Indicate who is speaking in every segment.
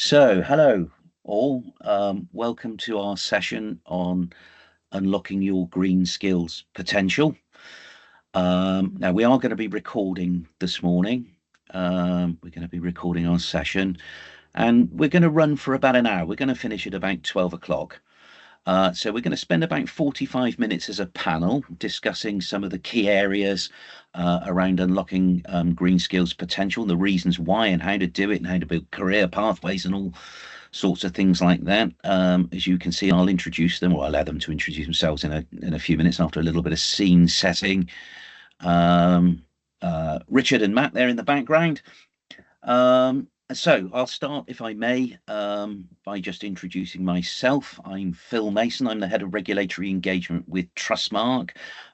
Speaker 1: So, hello all. Welcome to our session on unlocking your green skills potential. Now, we are going to be recording this morning. We're going to be recording our session, and we're going to run for about an hour. We're going to finish at about 12 o'clock. So we're going to spend about 45 minutes as a panel discussing some of the key areas around unlocking green skills potential, the reasons why and how to do it, and how to build career pathways and all sorts of things like that. As you can see, I'll introduce them, or I'll allow them to introduce themselves in a few minutes after a little bit of scene setting. Richard and Matt there in the background. So I'll start, if I may, by just introducing myself. I'm Phil Mason. I'm the Head of Regulatory Engagement with Trustmark,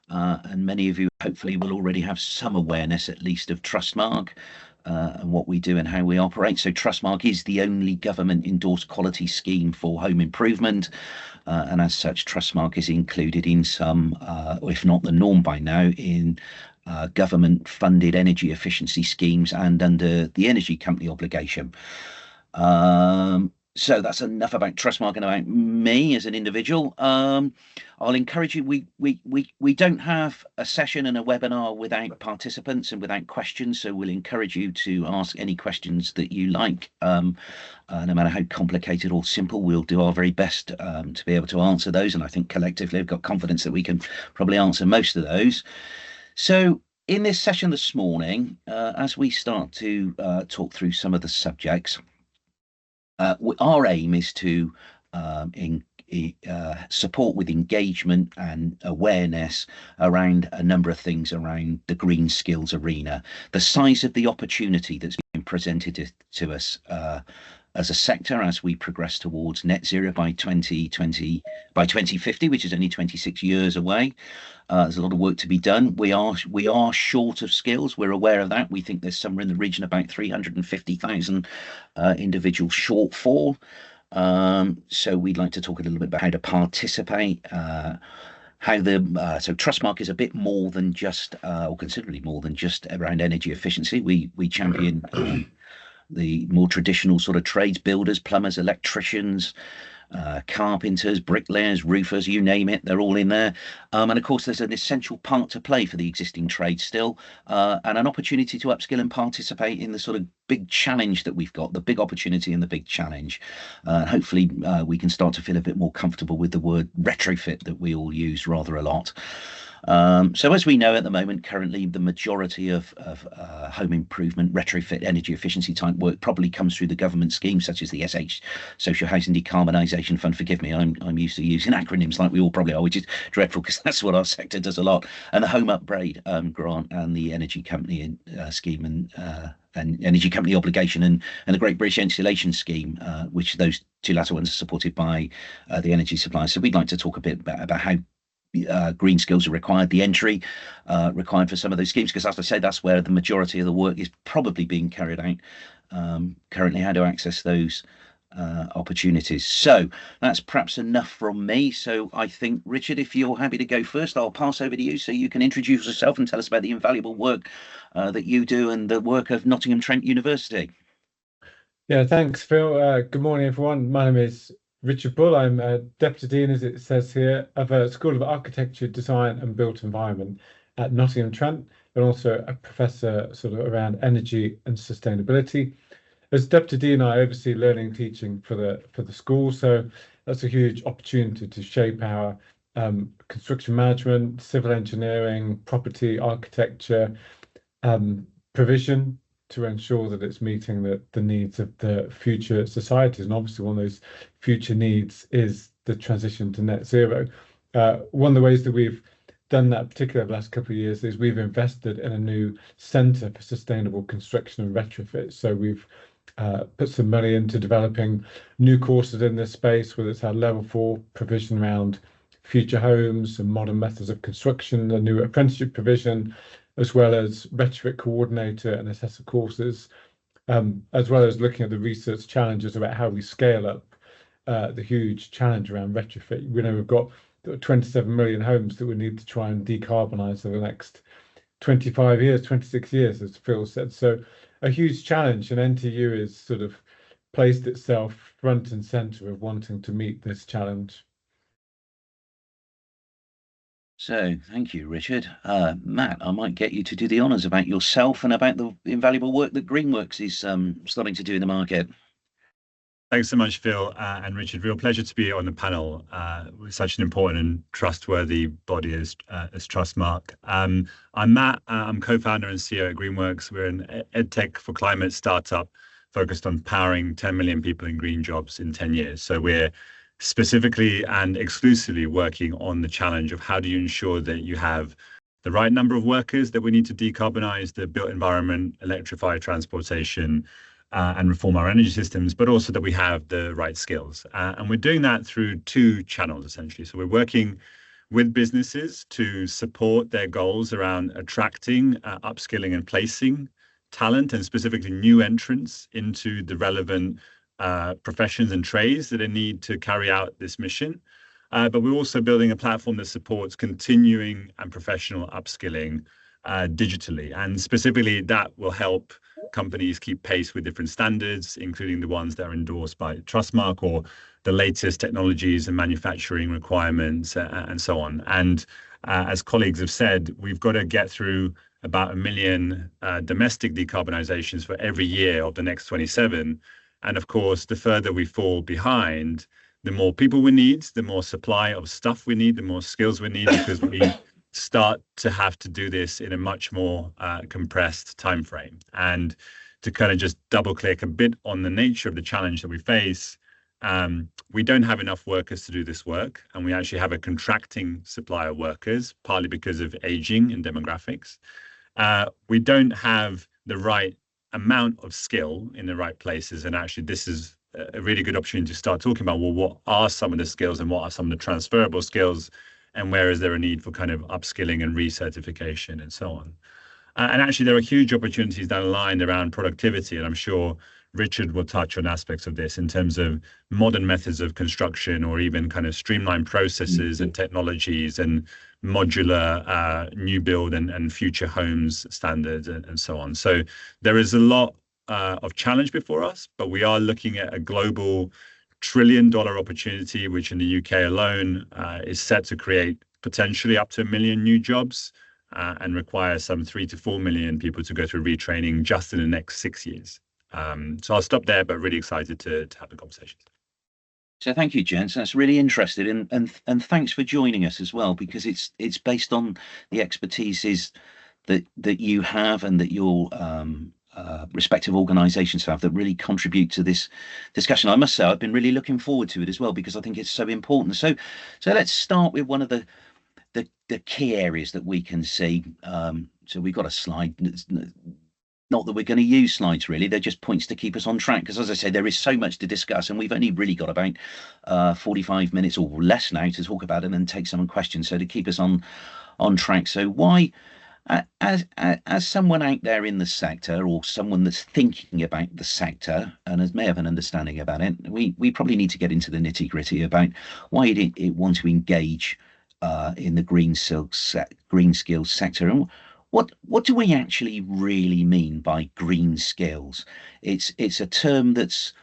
Speaker 1: and many of you hopefully will already have some awareness, at least, of Trustmark and what we do and how we operate. So Trustmark is the only government-endorsed quality scheme for home improvement, and as such, Trustmark is included in some, or if not the norm by now, in government-funded energy efficiency schemes and under the energy company obligation. So that's enough about Trustmark and about me as an individual. I'll encourage you. We don't have a session and a webinar without participants and without questions. So we'll encourage you to ask any questions that you like, no matter how complicated or simple. We'll do our very best to be able to answer those. And I think collectively, I've got confidence that we can probably answer most of those. So in this session this morning, as we start to talk through some of the subjects, our aim is to support with engagement and awareness around a number of things around the green skills arena, the size of the opportunity that's been presented to us as a sector as we progress towards net zero by 2050, which is only 26 years away. There's a lot of work to be done. We are short of skills. We're aware of that. We think there's somewhere in the region about 350,000 individual shortfall. So we'd like to talk a little bit about how to participate. So Trustmark is a bit more than just, or considerably more than just around energy efficiency. We champion the more traditional sort of trades, builders, plumbers, electricians, carpenters, bricklayers, roofers, you name it, they're all in there. And of course, there's an essential part to play for the existing trade still, and an opportunity to upskill and participate in the sort of big challenge that we've got, the big opportunity and the big challenge. Hopefully, we can start to feel a bit more comfortable with the word retrofit that we all use rather a lot. So as we know at the moment, currently the majority of home improvement, retrofit, energy efficiency type work probably comes through the government schemes such as the Social Housing Decarbonisation Fund. Forgive me, I'm used to using acronyms like we all probably are, which is dreadful because that's what our sector does a lot. And the Home Upgrade Grant and the Energy Company scheme and Energy Company obligation and the Great British Insulation Scheme, which those two latter ones are supported by the energy suppliers. So we'd like to talk a bit about how green skills are required, the entry required for some of those schemes, because as I say, that's where the majority of the work is probably being carried out currently, how to access those opportunities. So that's perhaps enough from me. So I think, Richard, if you're happy to go first, I'll pass over to you so you can introduce yourself and tell us about the invaluable work that you do and the work of Nottingham Trent University.
Speaker 2: Yeah, thanks, Phil. Good morning, everyone. My name is Richard Bull. I'm a Deputy Dean, as it says here, of a School of Architecture, Design and Built Environment at Nottingham Trent, and also a Professor sort of around energy and sustainability. As Deputy Dean, I oversee learning and teaching for the school, so that's a huge opportunity to shape our construction management, civil engineering, property architecture provision, to ensure that it's meeting the needs of the future societies. And obviously one of those future needs is the transition to net zero. One of the ways that we've done that, particularly over the last couple of years, is we've invested in a new centre for sustainable construction and retrofit. So we've put some money into developing new courses in this space, whether it's our level 4 provision around future homes and modern methods of construction, a new apprenticeship provision, as well as retrofit coordinator and assessor courses, as well as looking at the research challenges about how we scale up the huge challenge around retrofit. We know we've got 27 million homes that we need to try and decarbonise over the next 25 years, 26 years, as Phil said. So a huge challenge, and NTU is sort of placed itself front and center of wanting to meet this challenge.
Speaker 1: So, thank you, Richard. Matt, I might get you to do the honours about yourself and about the invaluable work that Greenworkx is starting to do in the market.
Speaker 3: Thanks so much, Phil and Richard. Real pleasure to be on the panel with such an important and trustworthy body as Trustmark. I'm Matt. I'm co-founder and CEO at Greenworkx. We're an edtech for climate startup focused on powering 10 million people in green jobs in 10 years. So we're specifically and exclusively working on the challenge of how do you ensure that you have the right number of workers that we need to decarbonize the built environment, electrify transportation, and reform our energy systems, but also that we have the right skills. And we're doing that through two channels, essentially. So we're working with businesses to support their goals around attracting, upskilling and placing talent, and specifically new entrants into the relevant professions and trades that they need to carry out this mission. But we're also building a platform that supports continuing and professional upskilling digitally. And specifically, that will help companies keep pace with different standards, including the ones that are endorsed by Trustmark or the latest technologies and manufacturing requirements and so on. And as colleagues have said, we've got to get through about 1 million domestic decarbonizations for every year of the next 27. And of course, the further we fall behind, the more people we need, the more supply of stuff we need, the more skills we need, because we start to have to do this in a much more compressed time frame. And to kind of just double click a bit on the nature of the challenge that we face, we don't have enough workers to do this work, and we actually have a contracting supply of workers, partly because of aging and demographics. We don't have the right amount of skill in the right places, and actually this is a really good opportunity to start talking about, well, what are some of the skills and what are some of the transferable skills, and where is there a need for kind of upskilling and recertification and so on. And actually, there are huge opportunities down the line around productivity, and I'm sure Richard will touch on aspects of this in terms of modern methods of construction, or even kind of streamlined processes and technologies and modular new build and future homes standards and so on. So there is a lot of challenge before us, but we are looking at a global $1 trillion opportunity, which in the UK alone is set to create potentially up to 1 million new jobs and require some 3 to 4 million people to go through retraining just in the next 6 years. So I'll stop there, but really excited to have the conversation.
Speaker 1: So thank you, gents. That's really interesting, and thanks for joining us as well, because it's based on the expertises that you have and that your respective organisations have that really contribute to this discussion. I must say I've been really looking forward to it as well, because I think it's so important. So let's start with one of the key areas that we can see. So we've got a slide. Not that we're going to use slides, really. They're just points to keep us on track, because as I say, there is so much to discuss, and we've only really got about 45 minutes or less now to talk about it and then take some questions, so to keep us on track. So why, as someone out there in the sector, or someone that's thinking about the sector and may have an understanding about it, we probably need to get into the nitty-gritty about why it want to engage in the green skills sector. And what do we actually really mean by green skills? It's a term that's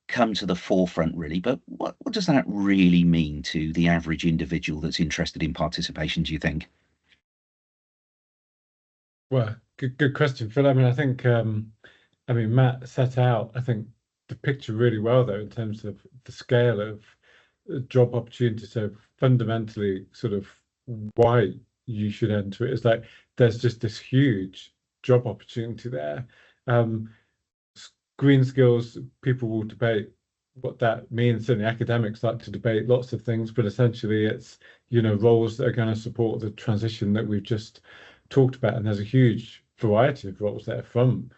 Speaker 1: come to the forefront, really, but what does that really mean to the average individual that's interested in participation, do you think?
Speaker 2: Well, good question, Phil. I mean, I think Matt set out, I think, the picture really well, though, in terms of the scale of job opportunity. So fundamentally, sort of why you should enter it is like there's just this huge job opportunity there. Green skills, people will debate what that means. Certainly academics like to debate lots of things, but essentially it's, roles that are going to support the transition that we've just talked about. And there's a huge variety of roles there, from,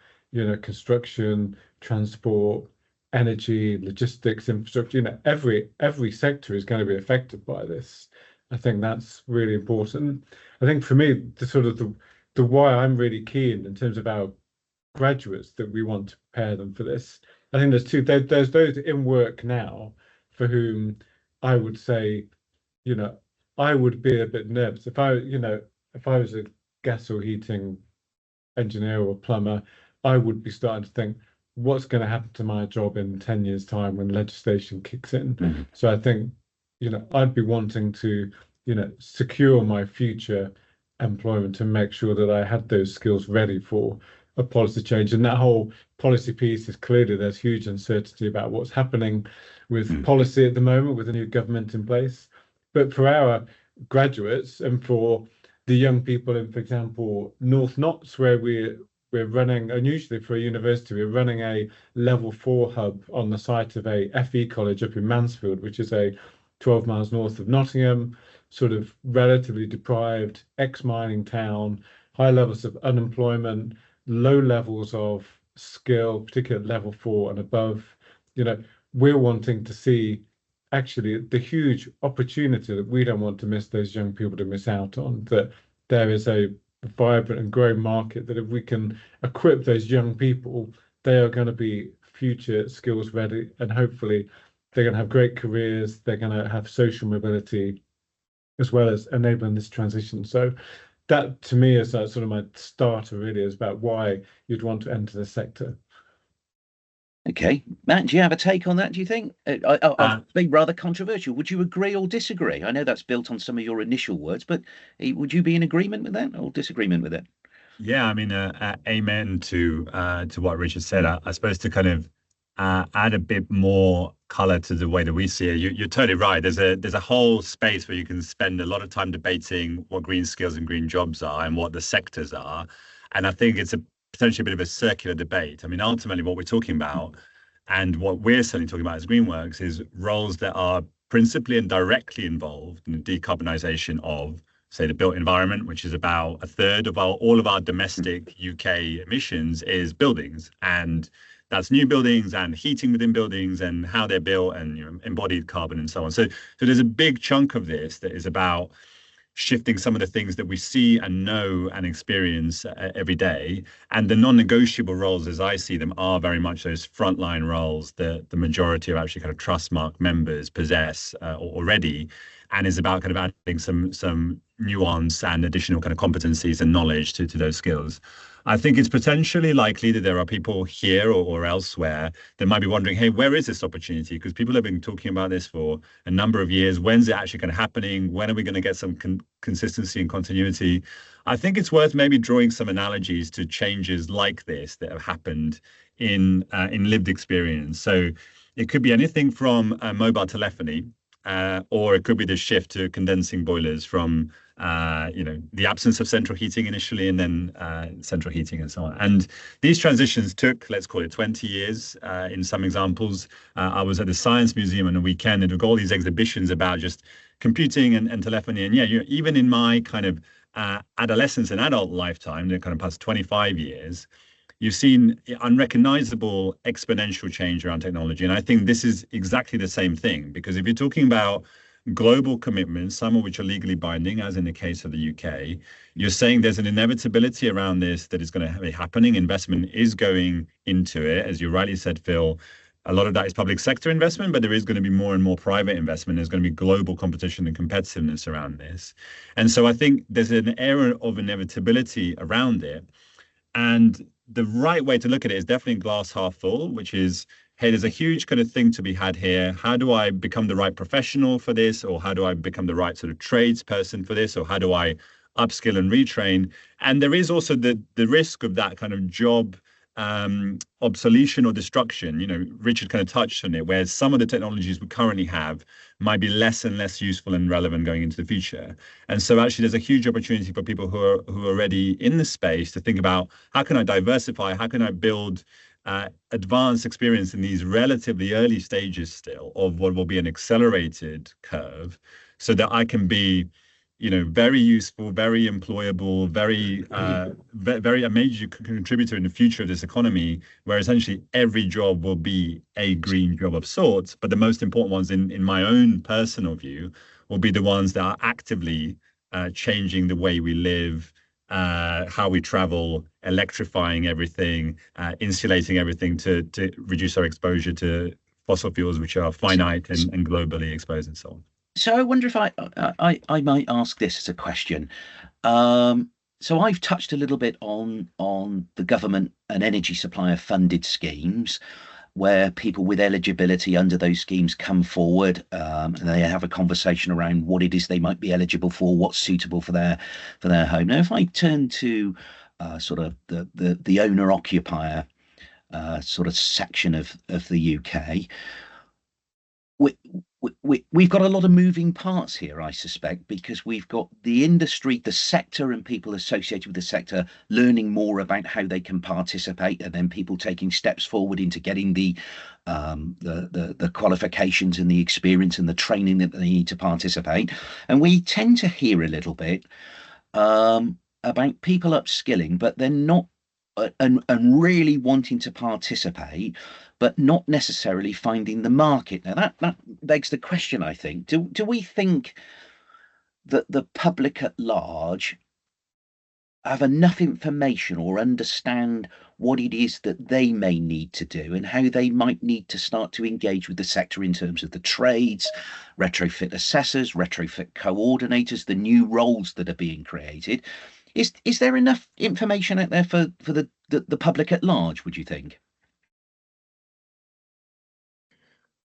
Speaker 2: construction, transport, energy, logistics, infrastructure. Every sector is going to be affected by this. I think that's really important. I think for me, the why I'm really keen in terms of our graduates that we want to prepare them for this. I think there's two. There's those in work now for whom I would say, I would be a bit nervous if I was a gas or heating engineer or plumber. I would be starting to think, what's going to happen to my job in 10 years' time when legislation kicks in.
Speaker 1: Mhm.
Speaker 2: So I think, I'd be wanting to, secure my future employment and make sure that I had those skills ready for a policy change. And that whole policy piece is clearly there's huge uncertainty about what's happening with policy at the moment with the new government in place. But for our graduates and for the young people in, for example, North Notts, where we're running, unusually for a university, we're running a level 4 hub on the site of a FE college up in Mansfield, which is a 12 miles north of Nottingham, sort of relatively deprived ex-mining town, high levels of unemployment, low levels of skill, particularly at level 4 and above. We're wanting to see actually the huge opportunity that we don't want to miss those young people to miss out on, that there is a vibrant and growing market, that if we can equip those young people, they are going to be future skills ready, and hopefully they're going to have great careers, they're going to have social mobility, as well as enabling this transition. So that to me is sort of my starter, really, is about why you'd want to enter the sector.
Speaker 1: Okay, Matt, do you have a take on that, do you think? I'll be rather controversial. Would you agree or disagree? I know that's built on some of your initial words, but would you be in agreement with that or disagreement with it?
Speaker 3: Yeah, I mean, amen to what Richard said. I suppose to kind of add a bit more color to the way that we see it. You're totally right. There's a whole space where you can spend a lot of time debating what green skills and green jobs are and what the sectors are, and I think it's potentially a bit of a circular debate. I mean, ultimately, what we're talking about and what we're certainly talking about as Greenworkx is roles that are principally and directly involved in the decarbonisation of, say, the built environment, which is about a third of all of our domestic UK emissions is buildings. And that's new buildings and heating within buildings and how they're built and embodied carbon and so on. So there's a big chunk of this that is about shifting some of the things that we see and know and experience every day. And the non-negotiable roles, as I see them, are very much those frontline roles that the majority of actually kind of Trustmark members possess already, and is about kind of adding some nuance and additional kind of competencies and knowledge to those skills. I think it's potentially likely that there are people here or elsewhere that might be wondering, hey, where is this opportunity? Because people have been talking about this for a number of years. When's it actually kind of happening? When are we going to get some consistency and continuity? I think it's worth maybe drawing some analogies to changes like this that have happened in lived experience. So it could be anything from mobile telephony, or it could be the shift to condensing boilers from the absence of central heating initially, and then central heating and so on. And these transitions took, let's call it 20 years in some examples. I was at the Science Museum on a weekend, and we've got all these exhibitions about just computing and telephony. And yeah, even in my kind of adolescence and adult lifetime, the kind of past 25 years, you've seen unrecognizable exponential change around technology. And I think this is exactly the same thing, because if you're talking about global commitments, some of which are legally binding, as in the case of the UK, you're saying there's an inevitability around this that is going to be happening. Investment is going into it. As you rightly said, Phil, a lot of that is public sector investment, but there is going to be more and more private investment. There's going to be global competition and competitiveness around this. And so I think there's an era of inevitability around it. And the right way to look at it is definitely glass half full, which is, hey, there's a huge kind of thing to be had here. How do I become the right professional for this? Or how do I become the right sort of tradesperson for this? Or how do I upskill and retrain? And there is also the risk of that kind of job obsolescence or destruction. Richard kind of touched on it, where some of the technologies we currently have might be less and less useful and relevant going into the future. And so actually there's a huge opportunity for people who are already in the space to think about, how can I diversify? How can I build advanced experience in these relatively early stages still of what will be an accelerated curve, so that I can be very useful, very employable, very a major contributor in the future of this economy, where essentially every job will be a green job of sorts. But the most important ones, in my own personal view, will be the ones that are actively changing the way we live, how we travel, electrifying everything, insulating everything to reduce our exposure to fossil fuels, which are finite and globally exposed and so on.
Speaker 1: So I wonder if I might ask this as a question. So I've touched a little bit on the government and energy supplier funded schemes, where people with eligibility under those schemes come forward, and they have a conversation around what it is they might be eligible for, what's suitable for their home. Now, if I turn to sort of the owner occupier sort of section of the UK, we've got a lot of moving parts here, I suspect, because we've got the industry, the sector, and people associated with the sector learning more about how they can participate, and then people taking steps forward into getting the qualifications and the experience and the training that they need to participate. And we tend to hear a little bit about people upskilling, but they're not and really wanting to participate, but not necessarily finding the market. Now that begs the question, I think. Do we think that the public at large have enough information or understand what it is that they may need to do and how they might need to start to engage with the sector in terms of the trades, retrofit assessors, retrofit coordinators, the new roles that are being created? Is there enough information out there for the public at large, would you think?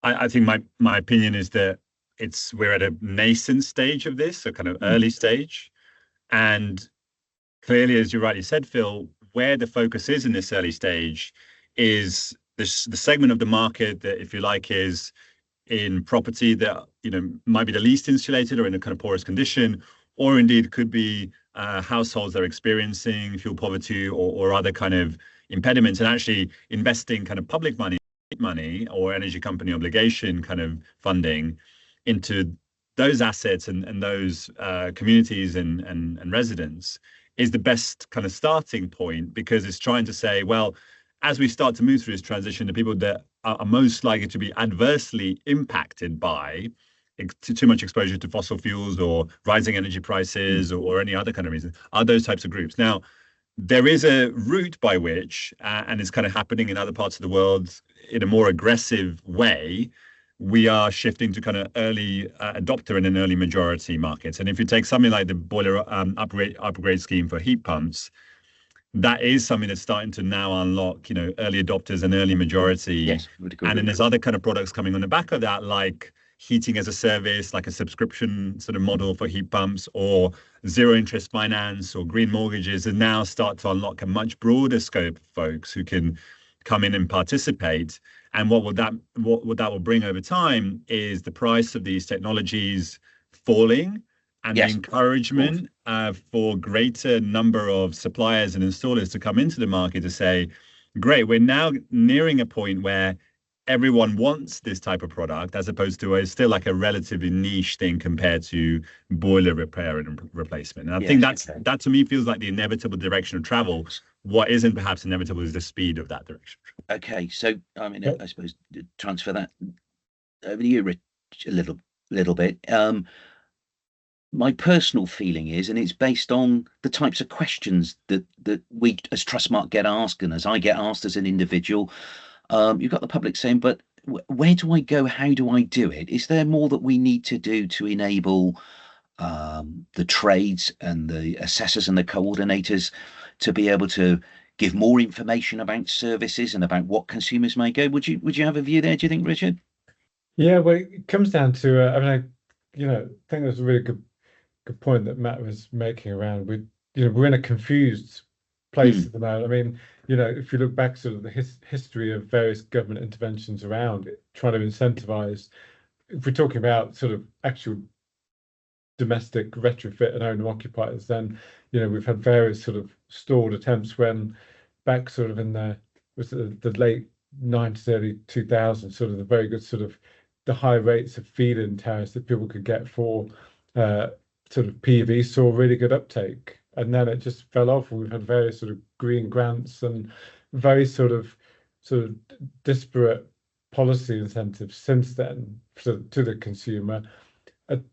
Speaker 3: I think my opinion is that we're at a nascent stage of this, a kind of early stage. And clearly, as you rightly said, Phil, where the focus is in this early stage is the segment of the market that, if you like, is in property that, might be the least insulated or in a kind of poorest condition, or indeed could be households that are experiencing fuel poverty or other kind of impediments, and actually investing kind of public money or energy company obligation kind of funding into those assets and those communities and residents is the best kind of starting point, because it's trying to say, well, as we start to move through this transition, the people that are most likely to be adversely impacted by too much exposure to fossil fuels or rising energy prices or any other kind of reason are those types of groups. Now, there is a route by which, and it's kind of happening in other parts of the world in a more aggressive way, we are shifting to kind of early adopter and an early majority markets. And if you take something like the boiler upgrade scheme for heat pumps, that is something that's starting to now unlock, early adopters and early majority.
Speaker 1: Yes, would agree.
Speaker 3: And then there's other kind of products coming on the back of that, like heating as a service, like a subscription sort of model for heat pumps, or zero interest finance or green mortgages, and now start to unlock a much broader scope of folks who can come in and participate. And what that will bring over time is the price of these technologies falling, and the encouragement for greater number of suppliers and installers to come into the market to say, great, we're now nearing a point where everyone wants this type of product, as opposed to still like a relatively niche thing compared to boiler repair and replacement. And I think that to me feels like the inevitable direction of travel. What isn't perhaps inevitable is the speed of that direction.
Speaker 1: Okay, so I mean, I suppose transfer that over to you, Rich, a little bit. My personal feeling is, and it's based on the types of questions that we as Trustmark get asked, and as I get asked as an individual. You've got the public saying, but where do I go? How do I do it? Is there more that we need to do to enable the trades and the assessors and the coordinators to be able to give more information about services and about what consumers may go? Would you have a view there, do you think, Richard?
Speaker 2: Yeah, well, it comes down to I think that's a really good point that Matt was making around we're in a confused place at the moment. I mean, if you look back sort of the history of various government interventions around it, trying to incentivize, if we're talking about sort of actual domestic retrofit and owner occupiers, then we've had various sort of stalled attempts when back sort of in the late 90s, early 2000s, sort of the very good sort of the high rates of feed-in tariffs that people could get for sort of PV saw really good uptake, and then it just fell off. We've had various sort of green grants and very sort of disparate policy incentives since then to the consumer,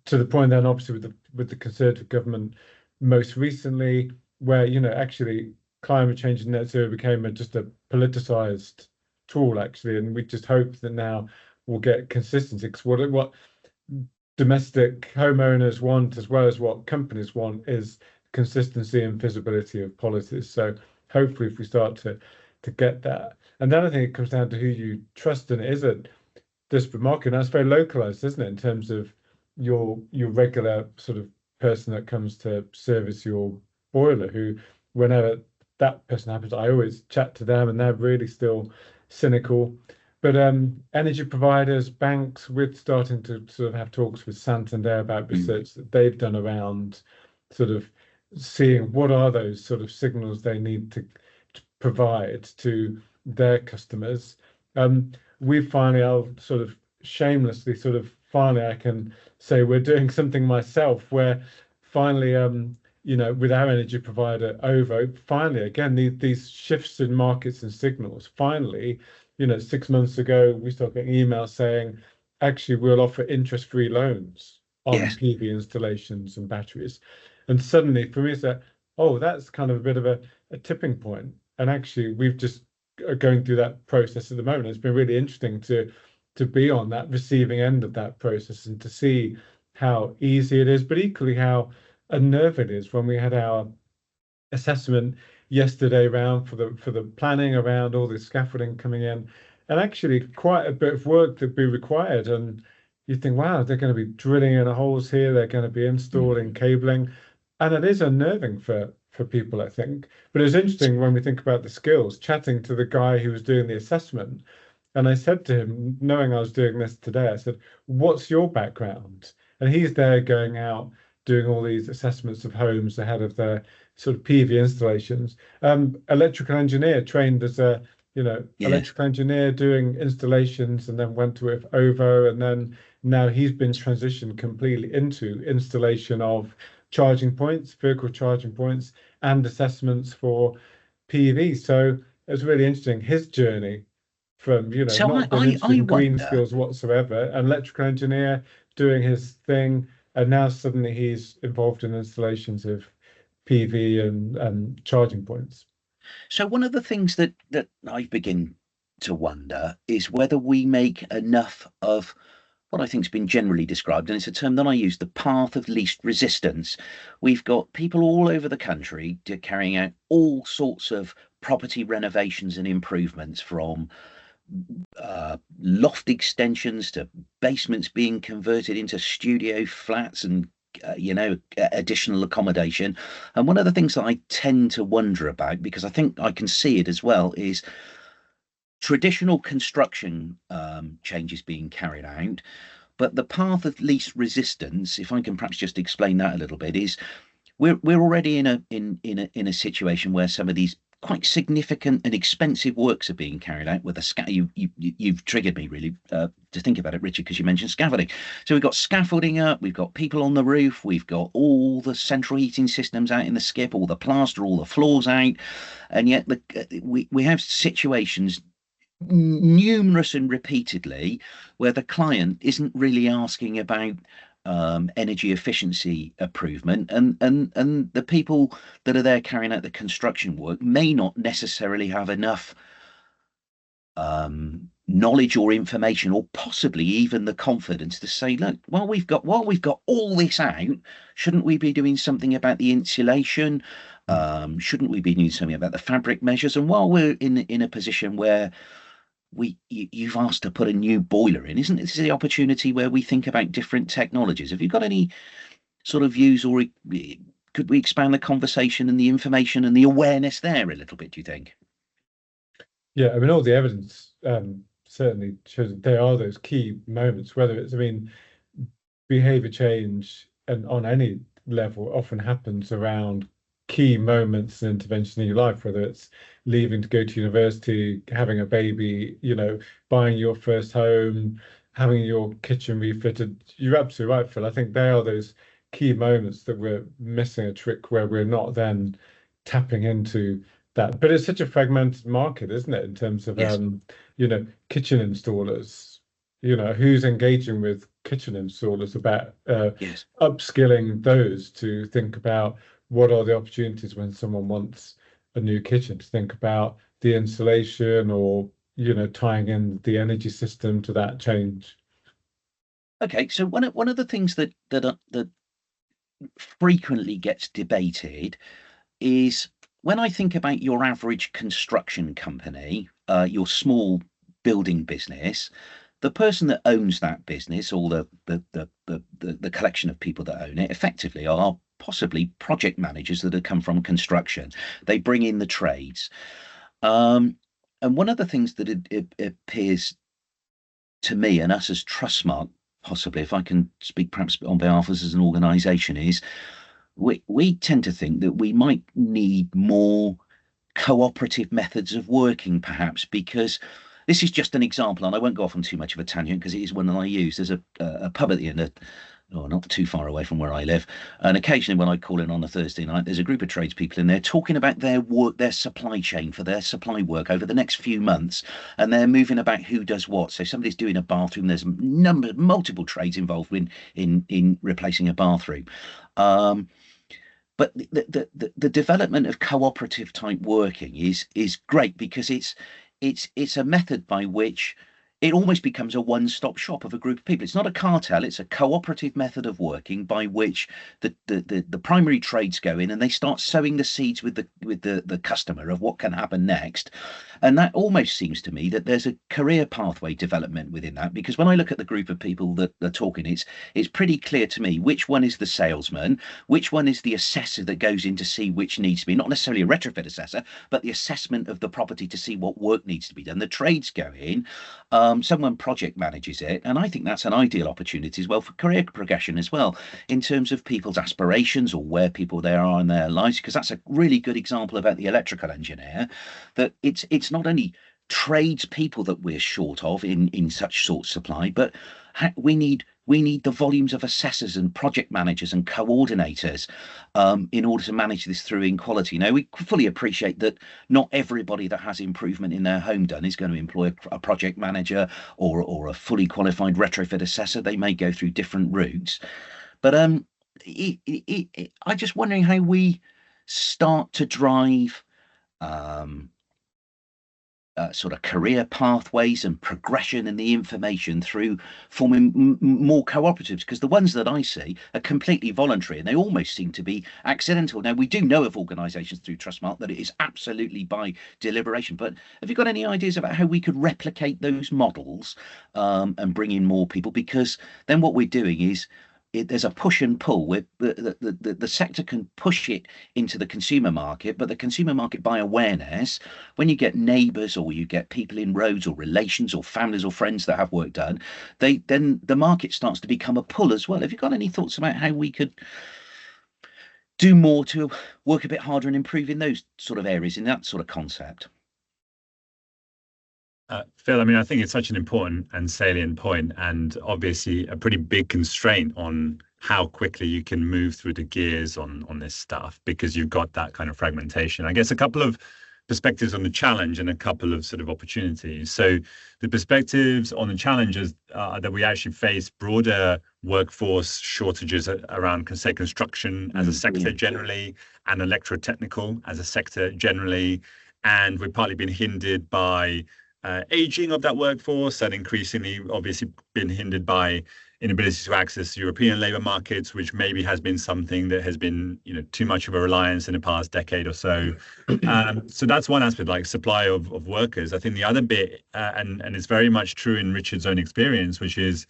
Speaker 2: to the point then obviously with the Conservative government most recently, where actually climate change and net zero became just a politicized tool actually, and we just hope that now we'll get consistency, because what domestic homeowners want, as well as what companies want, is consistency and visibility of policies. So hopefully if we start to get that. And then I think it comes down to who you trust, and it isn't disparate market. And that's very localized, isn't it, in terms of your regular sort of person that comes to service your boiler, who whenever that person happens, I always chat to them and they're really still cynical. But energy providers, banks, we're starting to sort of have talks with Santander about research that they've done around sort of seeing what are those sort of signals they need to provide to their customers. We finally, I'll sort of shamelessly sort of finally I can say we're doing something myself where finally with our energy provider OVO, finally again these shifts in markets and signals, finally 6 months ago we started getting emails saying actually we'll offer interest-free loans on PV installations and batteries. And suddenly for me it's that, oh, that's kind of a bit of a tipping point. And actually we've just going through that process at the moment. It's been really interesting to be on that receiving end of that process and to see how easy it is, but equally how unnerving it is. When we had our assessment yesterday round for the planning around all this scaffolding coming in, and actually quite a bit of work that be required, and you think, wow, they're going to be drilling in holes here, they're going to be installing cabling, and it is unnerving for people, I think. But it's interesting when we think about the skills, chatting to the guy who was doing the assessment, and I said to him, knowing I was doing this today, I said, what's your background? And he's there going out doing all these assessments of homes ahead of their sort of PV installations. Electrical engineer, trained as a electrical engineer doing installations, and then went to with OVO, and then now he's been transitioned completely into installation of charging points, vehicle charging points, and assessments for PV. So it was really interesting, his journey from
Speaker 1: So
Speaker 2: not being interested in green
Speaker 1: wonder,
Speaker 2: skills whatsoever, an electrical engineer doing his thing, and now suddenly he's involved in installations of PV and charging points.
Speaker 1: So one of the things that I begin to wonder is whether we make enough of what I think has been generally described, and it's a term that I use, the path of least resistance. We've got people all over the country carrying out all sorts of property renovations and improvements, from loft extensions to basements being converted into studio flats and additional accommodation. And one of the things that I tend to wonder about, because I think I can see it as well, is traditional construction changes being carried out, but the path of least resistance, if I can perhaps just explain that a little bit, is we're already in a situation where some of these quite significant and expensive works are being carried out with you've triggered me really to think about it, Richard, because you mentioned scaffolding. So we've got scaffolding up, we've got people on the roof, we've got all the central heating systems out in the skip, all the plaster, all the floors out, and yet we have situations numerous and repeatedly where the client isn't really asking about energy efficiency improvement, and the people that are there carrying out the construction work may not necessarily have enough knowledge or information, or possibly even the confidence to say, look, while we've got all this out, shouldn't we be doing something about the insulation? Shouldn't we be doing something about the fabric measures? And while we're in a position where you've asked to put a new boiler in, isn't this the opportunity where we think about different technologies? Have you got any sort of views, or could we expand the conversation and the information and the awareness there a little bit, do you think?
Speaker 2: Yeah, I mean, all the evidence certainly shows that there are those key moments, whether it's, behavior change and on any level often happens around key moments and intervention in your life, whether it's leaving to go to university, having a baby, buying your first home, having your kitchen refitted. You're absolutely right, Phil. I think they are those key moments that we're missing a trick, where we're not then tapping into that. But it's such a fragmented market, isn't it, in terms of kitchen installers, who's engaging with kitchen installers about upskilling those to think about what are the opportunities when someone wants a new kitchen, to think about the insulation, or tying in the energy system to that change.
Speaker 1: Okay, so one of the things that frequently gets debated is when I think about your average construction company, your small building business, the person that owns that business, or the collection of people that own it, effectively are possibly project managers that have come from construction. They bring in the trades. And one of the things that it appears to me and us as Trustmark, possibly, if I can speak perhaps on behalf of us as an organisation, is we tend to think that we might need more cooperative methods of working, perhaps, because this is just an example, and I won't go off on too much of a tangent because it is one that I use. There's a pub at the end of, or not too far away from where I live, and occasionally when I call in on a Thursday night, there's a group of tradespeople in there talking about their work, their supply chain for their supply work over the next few months, and they're moving about who does what. So somebody's doing a bathroom. There's multiple trades involved in replacing a bathroom. But the development of cooperative type working is great because it's a method by which it almost becomes a one-stop shop of a group of people. It's not a cartel, it's a cooperative method of working by which the primary trades go in and they start sowing the seeds with the customer of what can happen next. And that almost seems to me that there's a career pathway development within that, because when I look at the group of people that are talking, it's pretty clear to me which one is the salesman, which one is the assessor that goes in to see which needs to be, not necessarily a retrofit assessor, but the assessment of the property to see what work needs to be done. The trades go in, someone project manages it, and I think that's an ideal opportunity as well for career progression as well, in terms of people's aspirations or where people they are in their lives, because that's a really good example about the electrical engineer, that it's not only tradespeople that we're short of in such short supply, but we need the volumes of assessors and project managers and coordinators in order to manage this through inequality. Now, we fully appreciate that not everybody that has improvement in their home done is going to employ a project manager or a fully qualified retrofit assessor. They may go through different routes. But I'm just wondering how we start to drive sort of career pathways and progression and the information through forming more cooperatives, because the ones that I see are completely voluntary and they almost seem to be accidental. Now, we do know of organisations through Trustmark that it is absolutely by deliberation, but have you got any ideas about how we could replicate those models and bring in more people? Because then what we're doing is there's a push and pull where the sector can push it into the consumer market, but the consumer market, by awareness, when you get neighbours or you get people in roads or relations or families or friends that have work done, then the market starts to become a pull as well. Have you got any thoughts about how we could do more to work a bit harder and improve in those sort of areas, in that sort of concept?
Speaker 3: Phil, I mean, I think it's such an important and salient point, and obviously a pretty big constraint on how quickly you can move through the gears on this stuff, because you've got that kind of fragmentation. I guess a couple of perspectives on the challenge and a couple of sort of opportunities. So the perspectives on the challenges that we actually face broader workforce shortages around, say, construction as a sector generally, and electrotechnical as a sector generally, and we've partly been hindered by aging of that workforce, and increasingly obviously been hindered by inability to access European labour markets, which maybe has been something that has been, too much of a reliance in the past decade or so. So that's one aspect, like supply of workers. I think the other bit, and it's very much true in Richard's own experience, which is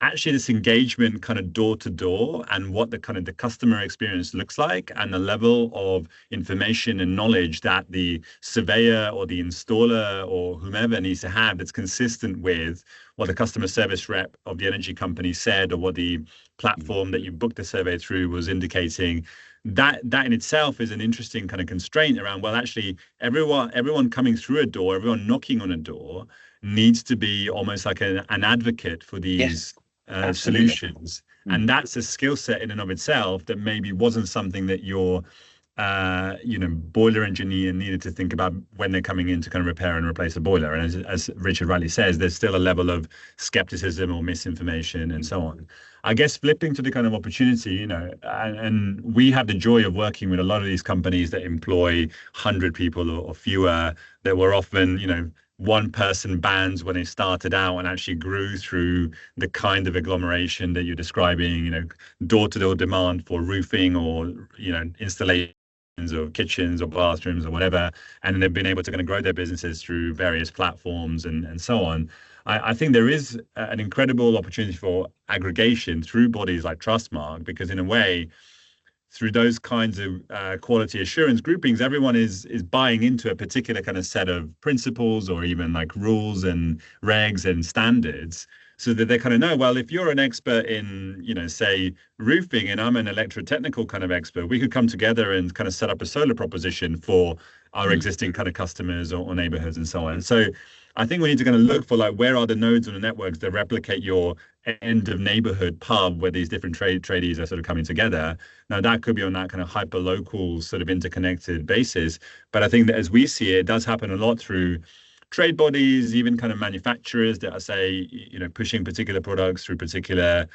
Speaker 3: actually this engagement kind of door to door, and what the kind of the customer experience looks like, and the level of information and knowledge that the surveyor or the installer or whomever needs to have, that's consistent with what the customer service rep of the energy company said, or what the platform that you booked the survey through was indicating. That in itself is an interesting kind of constraint around, well, actually everyone coming through a door, everyone knocking on a door, needs to be almost like an advocate for these solutions. And that's a skill set in and of itself that maybe wasn't something that your boiler engineer needed to think about when they're coming in to kind of repair and replace a boiler. And as Richard rightly says, there's still a level of skepticism or misinformation and so on. I guess flipping to the kind of opportunity, and we have the joy of working with a lot of these companies that employ 100 people or fewer, that were often, one person bands when they started out and actually grew through the kind of agglomeration that you're describing, door-to-door demand for roofing or, installations or kitchens or bathrooms or whatever. And they've been able to kind of grow their businesses through various platforms and so on. I think there is an incredible opportunity for aggregation through bodies like Trustmark, because in a way, through those kinds of quality assurance groupings, everyone is buying into a particular kind of set of principles or even like rules and regs and standards, so that they kind of know, well, if you're an expert in, say roofing and I'm an electrotechnical kind of expert, we could come together and kind of set up a solar proposition for our existing kind of customers or neighborhoods and so on. So I think we need to kind of look for like, where are the nodes on the networks that replicate your end of neighborhood pub where these different tradies are sort of coming together. Now that could be on that kind of hyper local sort of interconnected basis, but I think that as we see it, it does happen a lot through trade bodies, even kind of manufacturers that are, say, pushing particular products through particular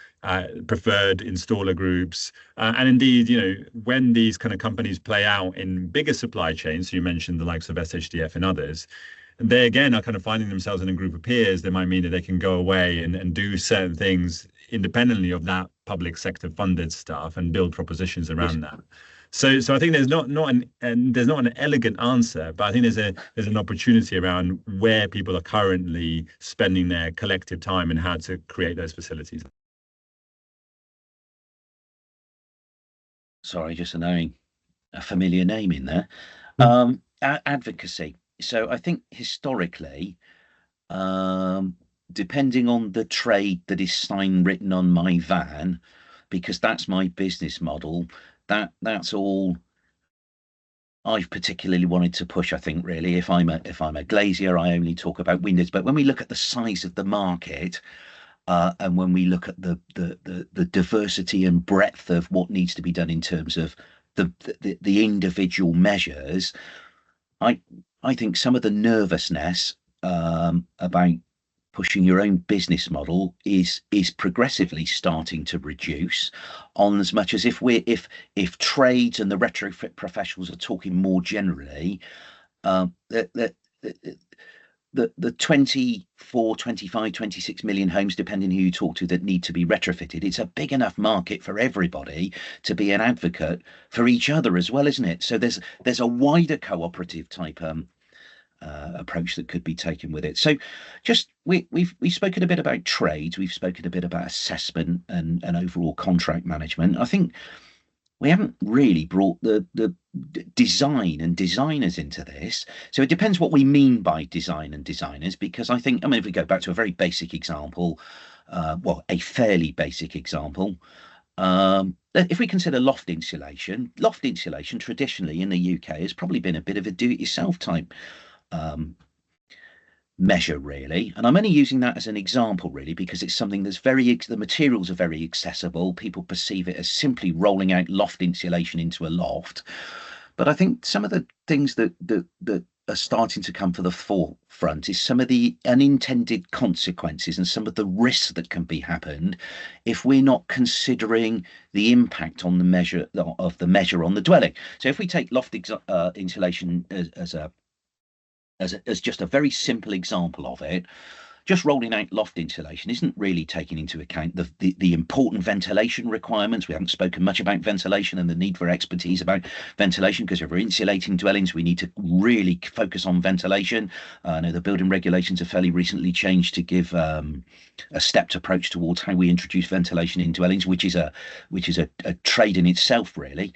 Speaker 3: preferred installer groups, and indeed, when these kind of companies play out in bigger supply chains, you mentioned the likes of SHDF and others, they again are kind of finding themselves in a group of peers that might mean that they can go away and do certain things independently of that public sector funded stuff and build propositions around that. So I think there's not an elegant answer, but I think there's an opportunity around where people are currently spending their collective time and how to create those facilities.
Speaker 1: Sorry, just knowing a familiar name in there. Advocacy. So I think historically, depending on the trade that is sign written on my van, because that's my business model, that's all I've particularly wanted to push. I think really, if I'm a glazier, I only talk about windows. But when we look at the size of the market, and when we look at the diversity and breadth of what needs to be done in terms of the individual measures, I think some of the nervousness about pushing your own business model is progressively starting to reduce, on as much as if trades and the retrofit professionals are talking more generally, the 24, 25, 26 million homes, depending who you talk to, that need to be retrofitted. It's a big enough market for everybody to be an advocate for each other as well, isn't it? So there's a wider cooperative type approach that could be taken with it. So just we've spoken a bit about trades, we've spoken a bit about assessment and overall contract management. I think we haven't really brought the design and designers into this. So it depends what we mean by design and designers, because I mean, if we go back to a very basic example, a fairly basic example, if we consider loft insulation traditionally in the UK has probably been a bit of a do-it-yourself type measure, really, and I'm only using that as an example really because it's something that's the materials are very accessible. People perceive it as simply rolling out loft insulation into a loft. But I think some of the things that are starting to come to the forefront is some of the unintended consequences and some of the risks that can be happened if we're not considering the impact on the measure on the dwelling. So if we take loft insulation as just a very simple example of it, just rolling out loft insulation isn't really taking into account the important ventilation requirements. We haven't spoken much about ventilation and the need for expertise about ventilation, because if we're insulating dwellings, we need to really focus on ventilation. I know the building regulations have fairly recently changed to give a stepped approach towards how we introduce ventilation in dwellings, which is a trade in itself, really.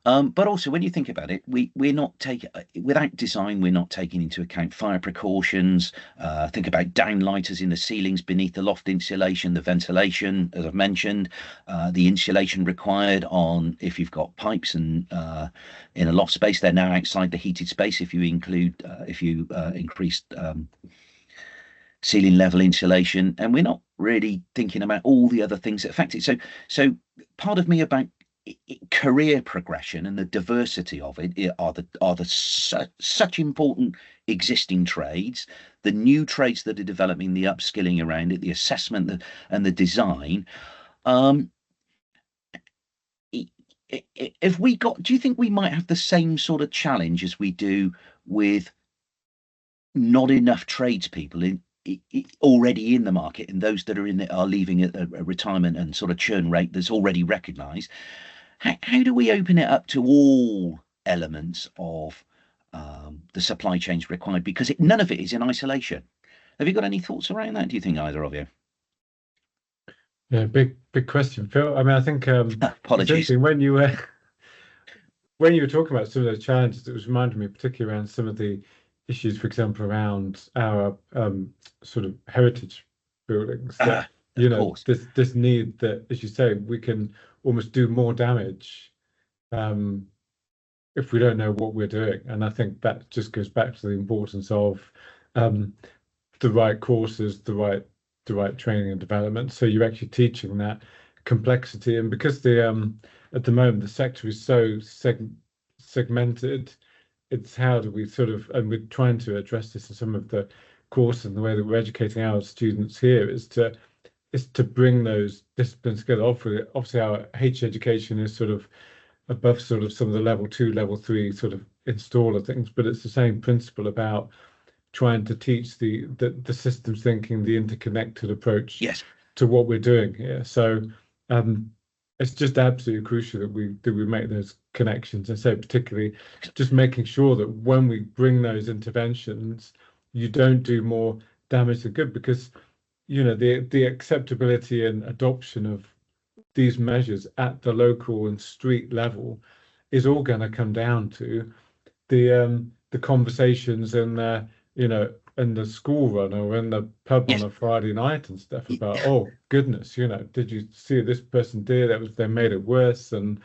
Speaker 1: But also, when you think about it, we're not taking, without design, we're not taking into account fire precautions. Think about downlighters in the ceilings beneath the loft insulation, the ventilation, as I've mentioned, the insulation required on if you've got pipes and in a loft space, they're now outside the heated space. If you increased ceiling level insulation, and we're not really thinking about all the other things that affect it. So part of me about career progression and the diversity of it are such important existing trades, the new trades that are developing, the upskilling around it, the assessment and the design. Do you think we might have the same sort of challenge as we do with not enough tradespeople already in the market, and those that are in it are leaving at a retirement and sort of churn rate that's already recognised. How do we open it up to all elements of the supply chains required? Because none of it is in isolation. Have you got any thoughts around that, do you think, either of you?
Speaker 2: Yeah, big question, Phil. I mean, I think
Speaker 1: Apologies.
Speaker 2: when you were talking about some of those challenges, it was reminding me particularly around some of the issues, for example, around our sort of heritage buildings. That this need that, as you say, we can almost do more damage if we don't know what we're doing. And I think that just goes back to the importance of the right courses, the right training and development. So you're actually teaching that complexity, and because at the moment the sector is so segmented, it's how do we sort of, and we're trying to address this in some of the courses and the way that we're educating our students here is to bring those disciplines together. Obviously our H education is sort of above sort of some of the level 2, level 3 sort of installer things, but it's the same principle about trying to teach the systems thinking, the interconnected approach to what we're doing here. So it's just absolutely crucial that we make those connections, and so particularly just making sure that when we bring those interventions, you don't do more damage than good, because the acceptability and adoption of these measures at the local and street level is all going to come down to the conversations and in the school run or in the pub on a Friday night and stuff about, oh goodness, did you see this person did that? They made it worse, and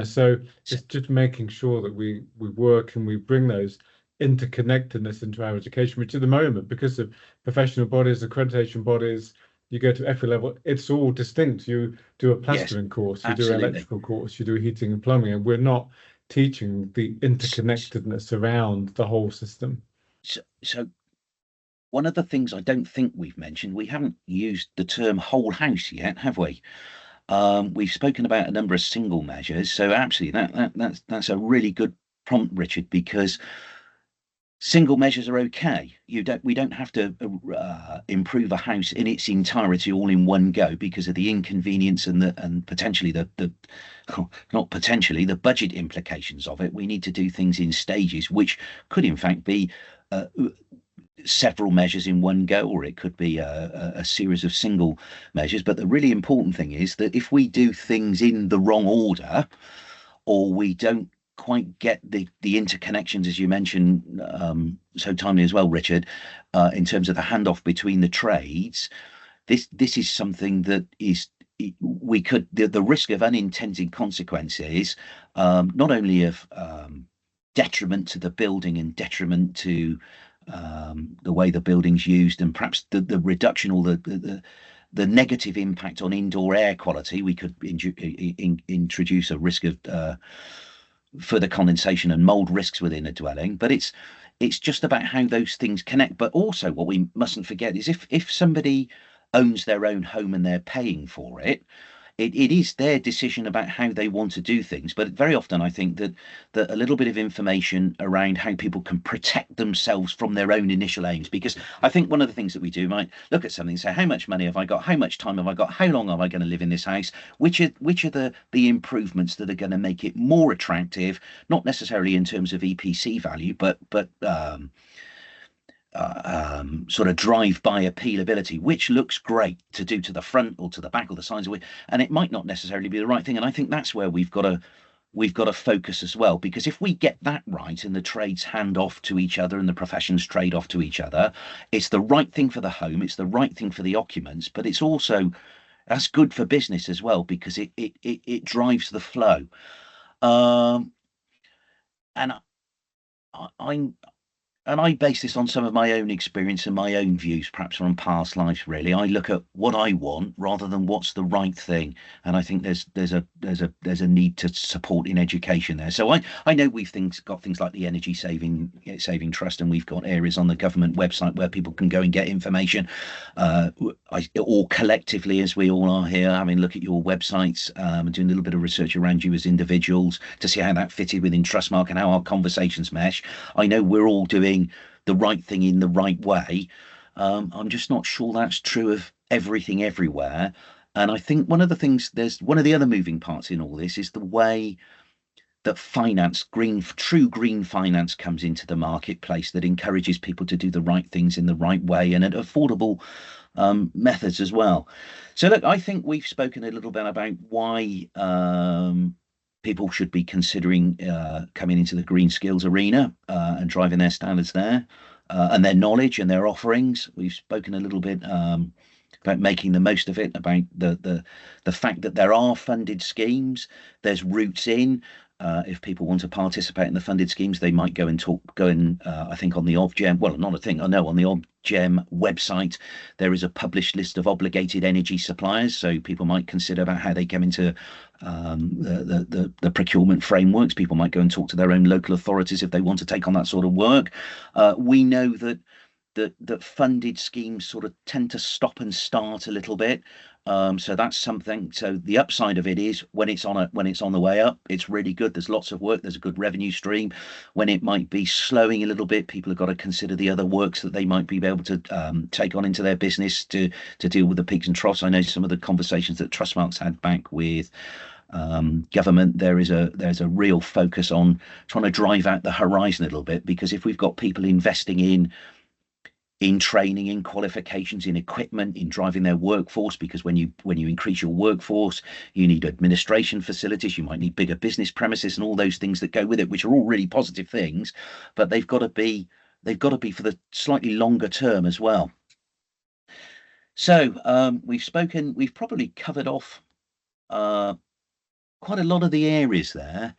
Speaker 2: so it's just making sure that we work and we bring those interconnectedness into our education, which at the moment, because of professional bodies, accreditation bodies, you go to every level, it's all distinct. You do a plastering course, you do an electrical course, you do heating and plumbing, and we're not teaching the interconnectedness around the whole system.
Speaker 1: So one of the things I don't think we've mentioned, we haven't used the term whole house yet, have we? We've spoken about a number of single measures, so absolutely that's a really good prompt, Richard, because single measures are okay. We don't have to improve a house in its entirety all in one go because of the inconvenience and potentially not potentially the budget implications of it. We need to do things in stages, which could in fact be several measures in one go, or it could be a series of single measures. But the really important thing is that if we do things in the wrong order, or we don't quite get the interconnections, as you mentioned so timely as well, Richard, in terms of the handoff between the trades, this is something that is the risk of unintended consequences, not only of detriment to the building and detriment to the way the building's used, and perhaps the reduction or the negative impact on indoor air quality. We could introduce a risk of further condensation and mold risks within a dwelling, but it's just about how those things connect. But also what we mustn't forget is if somebody owns their own home and they're paying for it, it is their decision about how they want to do things. But very often I think that a little bit of information around how people can protect themselves from their own initial aims, because I think one of the things that we do might look at something and say, how much money have I got, how much time have I got, how long am I going to live in this house, which are the improvements that are going to make it more attractive, not necessarily in terms of EPC value, but sort of drive-by appealability, which looks great to do to the front or to the back or the sides of it, and it might not necessarily be the right thing. And I think that's where we've got to focus as well, because if we get that right and the trades hand off to each other and the professions trade off to each other, it's the right thing for the home, it's the right thing for the occupants, but it's also that's good for business as well, because it drives the flow. And I base this on some of my own experience and my own views, perhaps from past lives. Really, I look at what I want rather than what's the right thing, and I think there's a need to support in education there. So I know we've got things like the Energy Saving Trust, and we've got areas on the government website where people can go and get information, or collectively, as we all are here, having a look at your websites, and doing a little bit of research around you as individuals to see how that fitted within Trustmark and how our conversations mesh. I know we're all doing the right thing in the right way. I'm just not sure that's true of everything everywhere. And I think one of the other moving parts in all this is the way that true green finance comes into the marketplace, that encourages people to do the right things in the right way and at affordable methods as well. So look, I think we've spoken a little bit about why people should be considering coming into the green skills arena and driving their standards there, and their knowledge and their offerings. We've spoken a little bit about making the most of it, about the fact that there are funded schemes, there's routes in. If people want to participate in the funded schemes, they might go and I think on the Ofgem, well, not a thing, I know on the Ofgem website, there is a published list of obligated energy suppliers. So people might consider about how they come into the procurement frameworks. People might go and talk to their own local authorities if they want to take on that sort of work. We know that funded schemes sort of tend to stop and start a little bit. So that's something. So the upside of it is when it's on the way up, it's really good. There's lots of work. There's a good revenue stream. When it might be slowing a little bit, people have got to consider the other works that they might be able to take on into their business to deal with the peaks and troughs. I know some of the conversations that Trustmark's had back with government, there's a real focus on trying to drive out the horizon a little bit, because if we've got people investing in training, in qualifications, in equipment, in driving their workforce, because when you increase your workforce, you need administration facilities, you might need bigger business premises and all those things that go with it, which are all really positive things, but they've got to be for the slightly longer term as well. So we've probably covered off quite a lot of the areas there.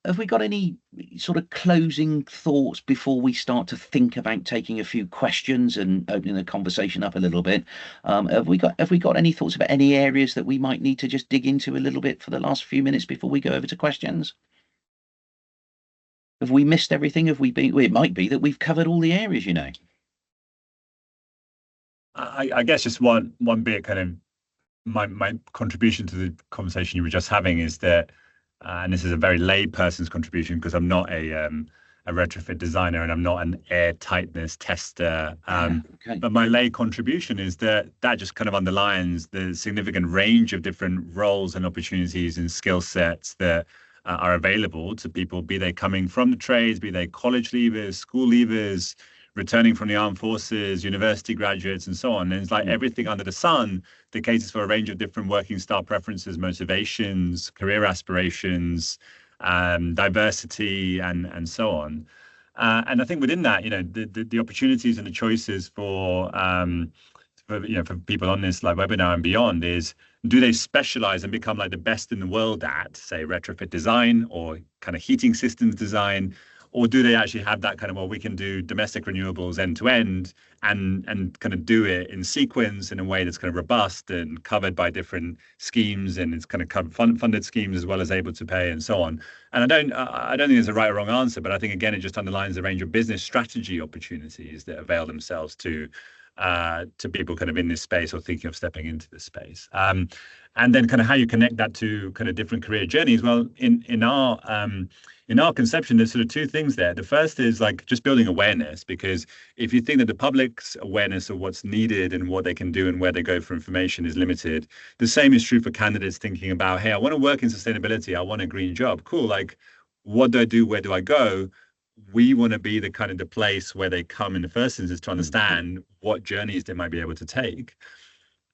Speaker 1: Have we got any sort of closing thoughts before we start to think about taking a few questions and opening the conversation up a little bit? Have we got any thoughts about any areas that we might need to just dig into a little bit for the last few minutes before we go over to questions? Have we missed everything? It might be that we've covered all the areas, you know.
Speaker 3: I guess just one bit kind of my contribution to the conversation you were just having is that, and this is a very lay person's contribution because I'm not a retrofit designer and I'm not an air tightness tester. Okay. But my lay contribution is that just kind of underlines the significant range of different roles and opportunities and skill sets that are available to people, be they coming from the trades, be they college leavers, school leavers, returning from the armed forces, university graduates, and so on. And it's like everything under the sun that caters for a range of different working style preferences, motivations, career aspirations, diversity, and so on. And I think within that, you know, the opportunities and the choices for people on this like webinar and beyond is, do they specialize and become like the best in the world at, say, retrofit design or kind of heating systems design? Or do they actually have that kind of, well, we can do domestic renewables end to end and kind of do it in sequence in a way that's kind of robust and covered by different schemes, and it's kind of funded schemes as well as able to pay and so on. And I don't think there's a right or wrong answer, but I think again it just underlines the range of business strategy opportunities that avail themselves to people kind of in this space or thinking of stepping into this space. And then kind of how you connect that to kind of different career journeys. Well, in our conception, there's sort of two things there. The first is like just building awareness, because if you think that the public's awareness of what's needed and what they can do and where they go for information is limited, the same is true for candidates thinking about, hey, I want to work in sustainability, I want a green job. Cool, like what do I do? Where do I go? We want to be the kind of the place where they come in the first instance to understand what journeys they might be able to take.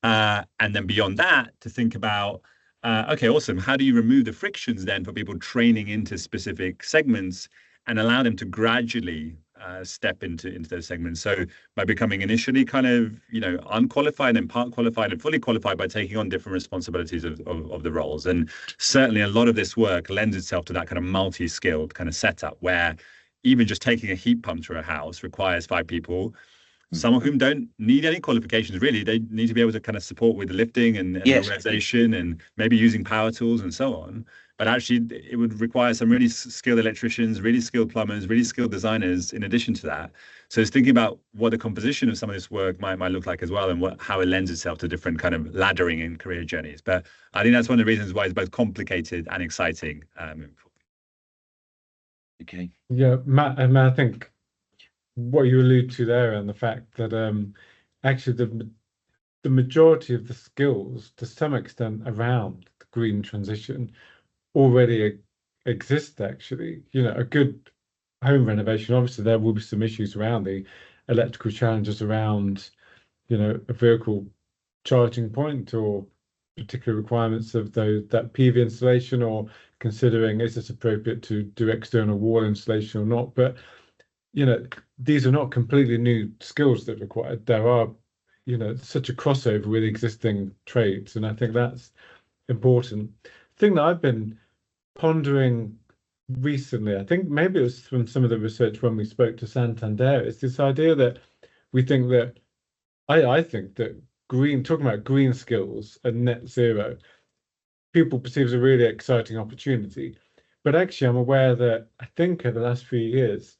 Speaker 3: And then beyond that, to think about, okay, awesome. How do you remove the frictions then for people training into specific segments and allow them to gradually step into those segments? So by becoming initially kind of, you know, unqualified and part qualified and fully qualified by taking on different responsibilities of the roles. And certainly a lot of this work lends itself to that kind of multi-skilled kind of setup where even just taking a heat pump to a house requires 5 people, some of whom don't need any qualifications, really. They need to be able to kind of support with the lifting and
Speaker 1: yes,
Speaker 3: organization and maybe using power tools and so on. But actually, it would require some really skilled electricians, really skilled plumbers, really skilled designers in addition to that. So it's thinking about what the composition of some of this work might look like as well, and how it lends itself to different kind of laddering in career journeys. But I think that's one of the reasons why it's both complicated and exciting.
Speaker 1: Okay.
Speaker 2: Yeah, Matt, I think what you allude to there, and the fact that actually the majority of the skills, to some extent, around the green transition already exist. Actually, a good home renovation. Obviously, there will be some issues around the electrical challenges around, a vehicle charging point or particular requirements of that PV installation, or considering is it appropriate to do external wall installation or not. But these are not completely new skills that are required. There are, such a crossover with existing trades, and I think that's important. The thing that I've been pondering recently, I think maybe it was from some of the research when we spoke to Santander, is this idea that we think that I think that talking about green skills and net zero, people perceive as a really exciting opportunity. But actually, I'm aware that I think over the last few years,